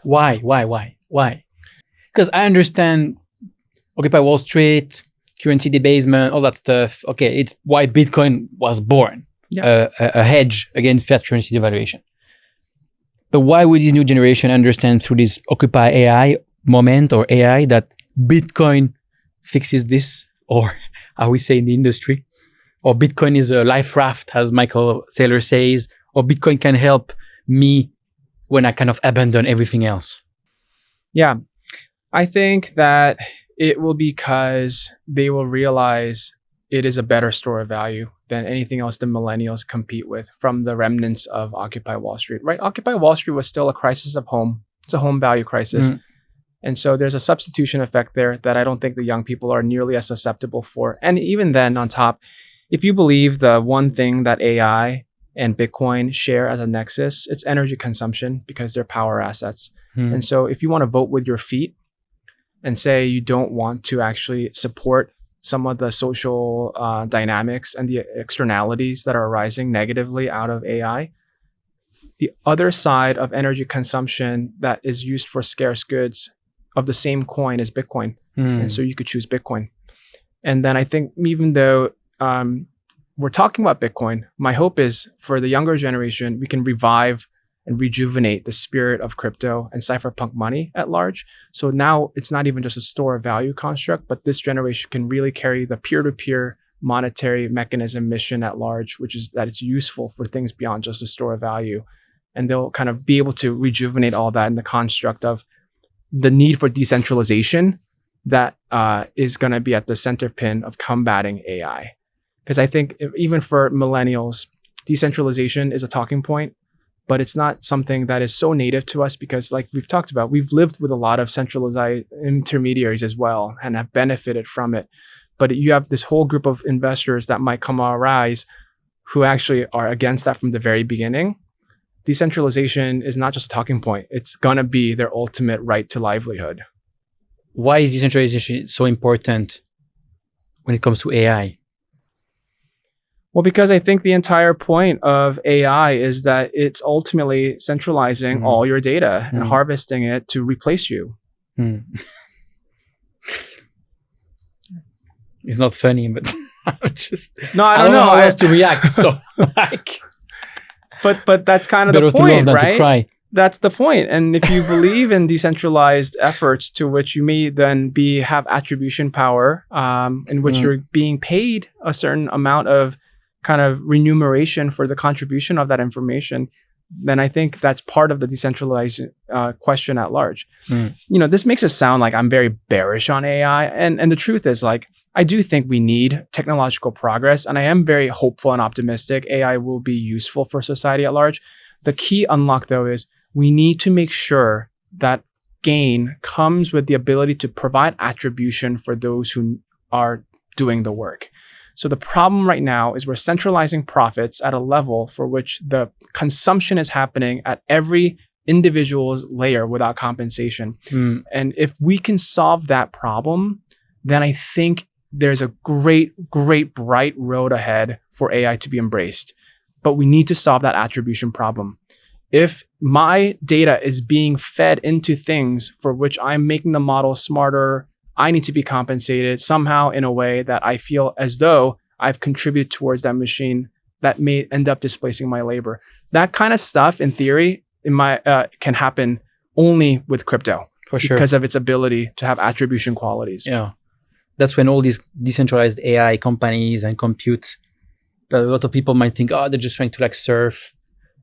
Why? Why? Because I understand Occupy Wall Street, currency debasement, all that stuff. Okay, it's why Bitcoin was born, a hedge against fiat currency devaluation. But why would this new generation understand through this Occupy AI moment or AI that Bitcoin fixes this, or how we say in the industry, or Bitcoin is a life raft, as Michael Saylor says, or Bitcoin can help me when I kind of abandon everything else? Yeah, I think that it will because they will realize it is a better store of value than anything else the millennials compete with from the remnants of Occupy Wall Street, right? Occupy Wall Street was still a crisis of home. It's a home value crisis. And so there's a substitution effect there that I don't think the young people are nearly as susceptible for. And even then on top, if you believe the one thing that AI and Bitcoin share as a nexus, it's energy consumption because they're power assets. And so if you want to vote with your feet and say you don't want to actually support some of the social dynamics and the externalities that are arising negatively out of AI, the other side of energy consumption that is used for scarce goods of the same coin is Bitcoin. And so you could choose Bitcoin. And then I think even though we're talking about Bitcoin, my hope is for the younger generation, we can revive and rejuvenate the spirit of crypto and cypherpunk money at large. So now it's not even just a store of value construct, but this generation can really carry the peer-to-peer monetary mechanism mission at large, which is that it's useful for things beyond just a store of value. And they'll kind of be able to rejuvenate all that in the construct of the need for decentralization that is going to be at the center pin of combating AI. Because I think even for millennials, decentralization is a talking point, but it's not something that is so native to us because like we've talked about, we've lived with a lot of centralized intermediaries as well and have benefited from it. But you have this whole group of investors that might come arise who actually are against that from the very beginning. Decentralization is not just a talking point. It's going to be their ultimate right to livelihood. Why is decentralization so important when it comes to AI? Well, because I think the entire point of AI is that it's ultimately centralizing all your data and harvesting it to replace you. It's not funny, but I'm just... No, I don't know how else to react. So, like... But that's kind of the point, to love than right? To cry. That's the point. And if you believe in decentralized efforts to which you may then have attribution power, in which you're being paid a certain amount of kind of remuneration for the contribution of that information, then I think that's part of the decentralized question at large. You know, this makes it sound like I'm very bearish on AI. And the truth is, like, I do think we need technological progress, and I am very hopeful and optimistic AI will be useful for society at large. The key unlock, though, is we need to make sure that gain comes with the ability to provide attribution for those who are doing the work. So the problem right now is we're centralizing profits at a level for which the consumption is happening at every individual's layer without compensation. And if we can solve that problem, then I think there's a great, bright road ahead for AI to be embraced. But we need to solve that attribution problem. If my data is being fed into things for which I'm making the model smarter, I need to be compensated somehow in a way that I feel as though I've contributed towards that machine that may end up displacing my labor. That kind of stuff, in theory, can happen only with crypto. For sure. Because of its ability to have attribution qualities. Yeah. That's when all these decentralized AI companies and compute, a lot of people might think, oh, they're just trying to like surf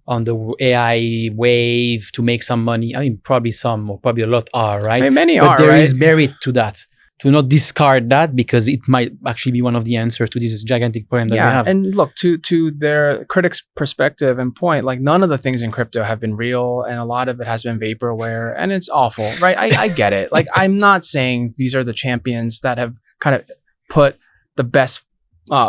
on the AI wave to make some money. I mean, probably some, or probably a lot are, right? I mean, many but are, there right? is merit to that. To not discard that because it might actually be one of the answers to this gigantic problem that we have. And look, to their critics' perspective and point, like none of the things in crypto have been real, and a lot of it has been vaporware, and it's awful, right? I get it. Like, I'm not saying these are the champions that have kind of put the best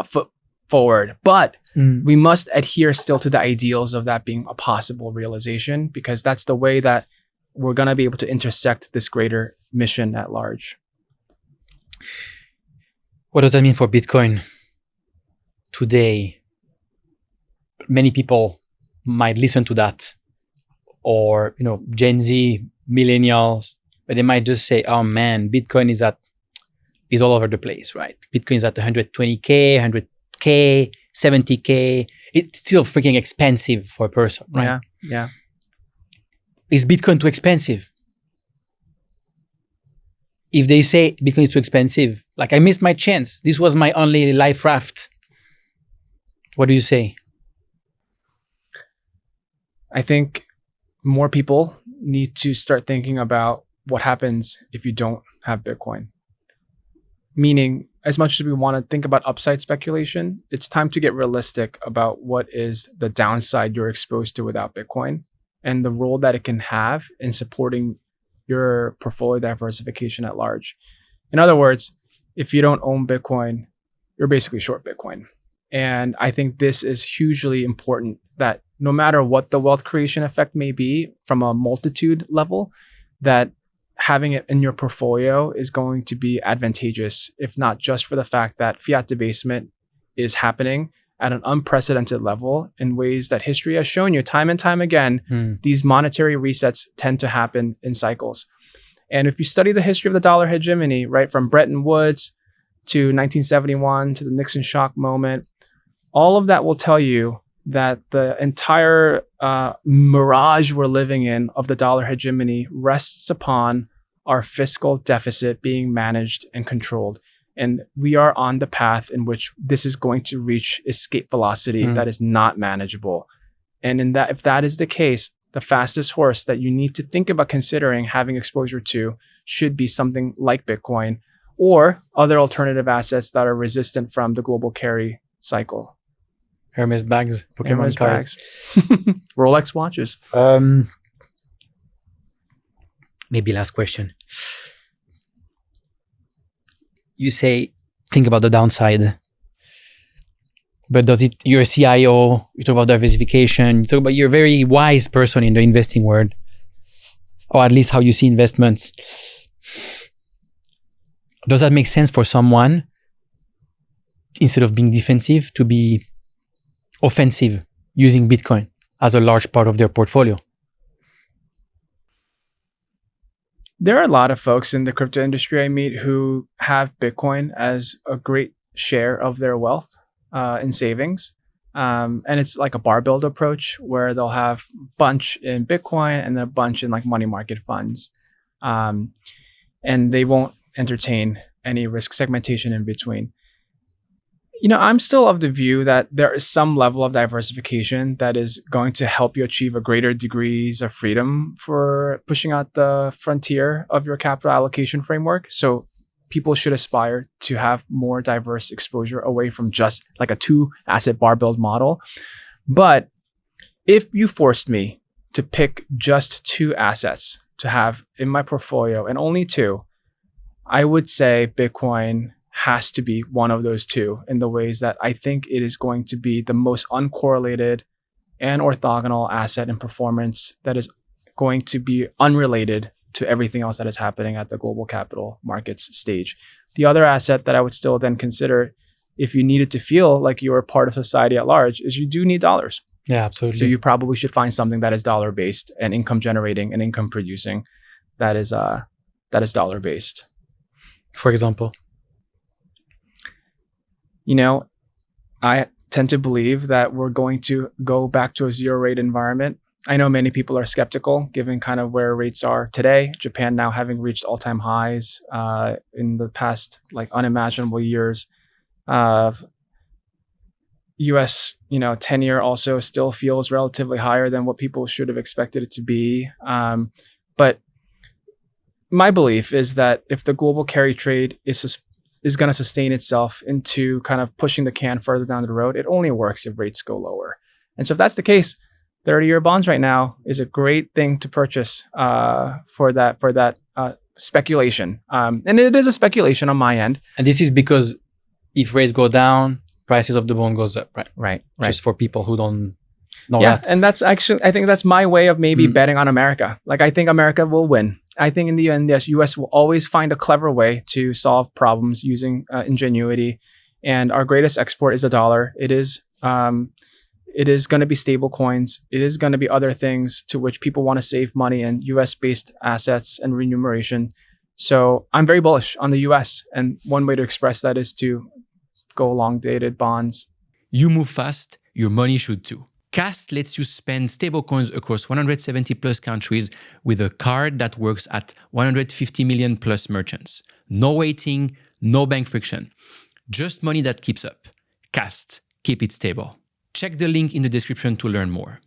foot forward, but we must adhere still to the ideals of that being a possible realization, because that's the way that we're going to be able to intersect this greater mission at large. What does that mean for Bitcoin today? Many people might listen to that, or Gen Z millennials, but they might just say, "Oh man, Bitcoin is all over the place, right? Bitcoin is at 120K, 100K, 70K. It's still freaking expensive for a person, right? Yeah. Is Bitcoin too expensive? If they say Bitcoin is too expensive, like I missed my chance. This was my only life raft. What do you say? I think more people need to start thinking about what happens if you don't have Bitcoin. Meaning, as much as we want to think about upside speculation, it's time to get realistic about what is the downside you're exposed to without Bitcoin and the role that it can have in supporting your portfolio diversification at large. In other words, if you don't own Bitcoin, you're basically short Bitcoin. And I think this is hugely important, that no matter what the wealth creation effect may be from a multitude level, that having it in your portfolio is going to be advantageous, if not just for the fact that fiat debasement is happening at an unprecedented level in ways that history has shown you time and time again. These monetary resets tend to happen in cycles. And if you study the history of the dollar hegemony, right, from Bretton Woods to 1971 to the Nixon shock moment, all of that will tell you that the entire mirage we're living in of the dollar hegemony rests upon our fiscal deficit being managed and controlled. And we are on the path in which this is going to reach escape velocity that is not manageable. And in that, if that is the case, the fastest horse that you need to think about considering having exposure to should be something like Bitcoin or other alternative assets that are resistant from the global carry cycle. Hermes bags, Pokemon Hermes cards, bags. Rolex watches. Maybe last question. You say, think about the downside. But does it, you're a CIO, you talk about diversification, you talk about, you're a very wise person in the investing world, or at least how you see investments. Does that make sense for someone, instead of being defensive, to be offensive using Bitcoin as a large part of their portfolio? There are a lot of folks in the crypto industry I meet who have Bitcoin as a great share of their wealth in savings. And it's like a barbelled approach where they'll have a bunch in Bitcoin and then a bunch in like money market funds. And they won't entertain any risk segmentation in between. You know, I'm still of the view that there is some level of diversification that is going to help you achieve a greater degrees of freedom for pushing out the frontier of your capital allocation framework. So people should aspire to have more diverse exposure away from just like a 2-asset barbell model. But if you forced me to pick just 2 assets to have in my portfolio and only 2, I would say Bitcoin has to be one of those 2 in the ways that I think it is going to be the most uncorrelated and orthogonal asset in performance that is going to be unrelated to everything else that is happening at the global capital markets stage. The other asset that I would still then consider, if you needed to feel like you were part of society at large, is you do need dollars. Yeah, absolutely. So you probably should find something that is dollar based and income generating and income producing that is dollar based. For example? You know, I tend to believe that we're going to go back to a 0 rate environment. I know many people are skeptical given kind of where rates are today. Japan now having reached all-time highs in the past like unimaginable years. US, 10-year also still feels relatively higher than what people should have expected it to be. But my belief is that if the global carry trade is going to sustain itself into kind of pushing the can further down the road, it only works if rates go lower. And so if that's the case, 30-year bonds right now is a great thing to purchase for that speculation. And it is a speculation on my end. And this is because if rates go down, prices of the bond goes up, right? Right. Just for people who don't know that. And that's actually, I think that's my way of maybe betting on America. Like I think America will win. I think in the end, yes, US will always find a clever way to solve problems using ingenuity. And our greatest export is the dollar. It is it is going to be stable coins. It is going to be other things to which people want to save money and US-based assets and remuneration. So I'm very bullish on the US. And one way to express that is to go long dated bonds. You move fast, your money should too. KAST lets you spend stablecoins across 170 plus countries with a card that works at 150 million plus merchants. No waiting, no bank friction. Just money that keeps up. KAST, keep it stable. Check the link in the description to learn more.